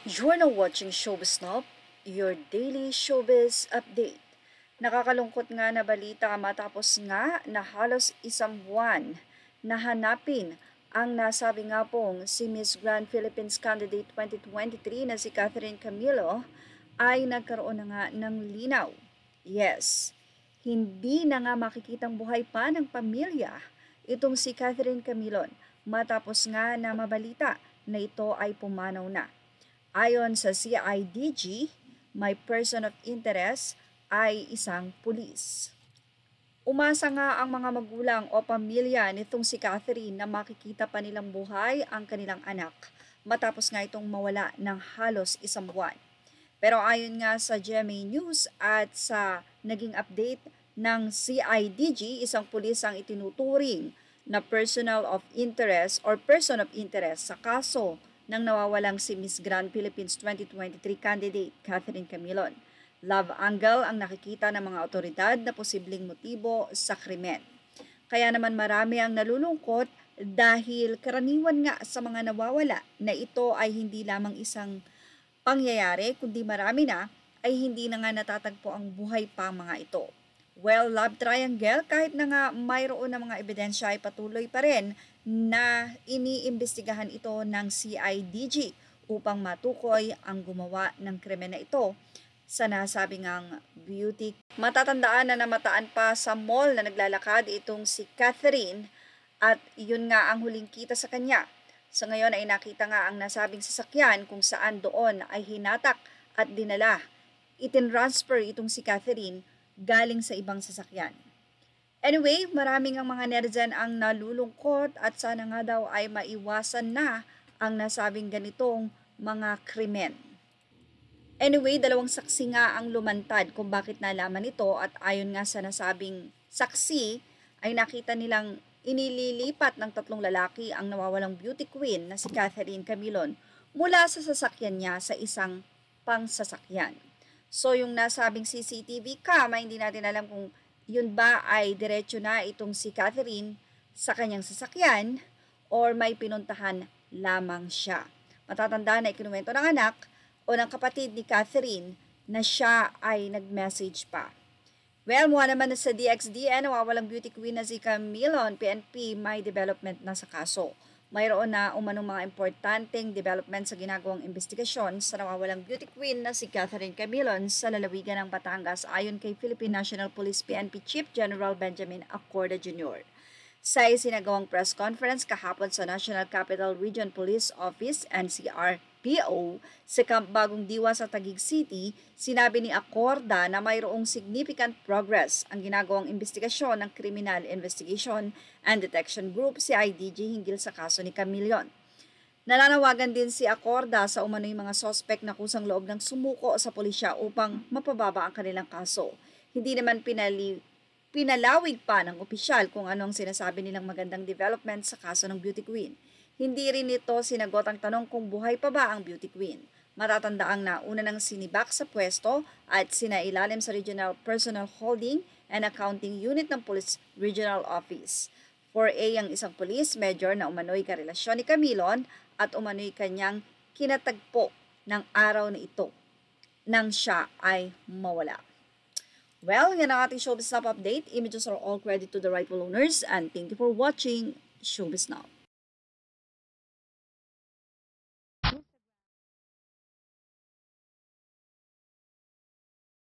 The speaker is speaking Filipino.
You're now watching Showbiz Snob, your daily showbiz update. Nakakalungkot nga na balita matapos nga na halos isang buwan na hanapin ang nasabi nga pong si Miss Grand Philippines Candidate 2023 na si Catherine Camilo ay nagkaroon na nga ng linaw. Yes, hindi na nga makikitang buhay pa ng pamilya itong si Catherine Camilo matapos nga na mabalita na ito ay pumanaw na. Ayon sa CIDG, may person of interest ay isang pulis. Umasa nga ang mga magulang o pamilya nitong si Catherine na makikita pa nilang buhay ang kanilang anak matapos nga itong mawala ng halos isang buwan. Pero ayon nga sa GMA News at sa naging update ng CIDG, isang pulis ang itinuturing na personal of interest or person of interest sa kaso nang nawawalang si Miss Grand Philippines 2023 candidate Catherine Camilo. Love angle ang nakikita ng mga otoridad na posibleng motibo sa krimen. Kaya naman marami ang nalulungkot dahil karaniwan nga sa mga nawawala na ito ay hindi lamang isang pangyayari kundi marami na ay hindi na nga natatagpo ang buhay pa mga ito. Well, love triangle, kahit na nga mayroon na mga ebidensya ay patuloy pa rin na iniimbestigahan ito ng CIDG upang matukoy ang gumawa ng krimen na ito sa nasabing ang beauty. Matatandaan na namataan pa sa mall na naglalakad itong si Catherine at yun nga ang huling kita sa kanya. Sa ngayon ay nakita nga ang nasabing sasakyan kung saan doon ay hinatak at dinala. Itinransfer itong si Catherine galing sa ibang sasakyan. Anyway, maraming ang mga netizen ang nalulungkot at sana nga daw ay maiwasan na ang nasabing ganitong mga krimen. Anyway, dalawang saksi nga ang lumantad kung bakit nalaman ito at ayon nga sa nasabing saksi ay nakita nilang inililipat ng tatlong lalaki ang nawawalang beauty queen na si Catherine Camilo mula sa sasakyan niya sa isang pangsasakyan. So yung nasabing CCTV cam ay hindi natin alam kung yun ba ay diretso na itong si Catherine sa kanyang sasakyan or may pinuntahan lamang siya. Matatanda na ikinuwento ng anak o ng kapatid ni Catherine na siya ay nag-message pa. Well, mukha naman na sa DXDN, nawawalang beauty queen na si Camilo, PNP may development na sa kaso. Mayroon na umanong mga importanteng development sa ginagawang investigasyon sa nawawalang beauty queen na si Catherine Camilo sa lalawigan ng Batangas ayon kay Philippine National Police PNP Chief General Benjamin Acorda Jr. Sa isinagawang press conference kahapon sa National Capital Region Police Office NCRPO sa Camp Bagong Diwa sa Taguig City, sinabi ni Acorda na mayroong significant progress ang ginagawang investigasyon ng Criminal Investigation and Detection Group CIDG hinggil sa kaso ni Camilo. Nananawagan din si Acorda sa umano'y mga sospek na kusang loob ng sumuko sa pulisya upang mapababa ang kanilang kaso. Hindi naman pinalawig pa ng opisyal kung anong sinasabi nilang magandang development sa kaso ng beauty queen. Hindi rin ito sinagot ang tanong kung buhay pa ba ang beauty queen. Matatandaang nauna ng sinibak sa pwesto at sinailalim sa Regional Personal Holding and Accounting Unit ng Police Regional Office. 4A ang isang police major na umano'y karelasyon ni Camilo at umano'y kanyang kinatagpo ng araw na ito nang siya ay mawala. Well, yan ang ating Showbiz Snob update. Images are all credit to the rightful owners and thank you for watching Showbiz Snob.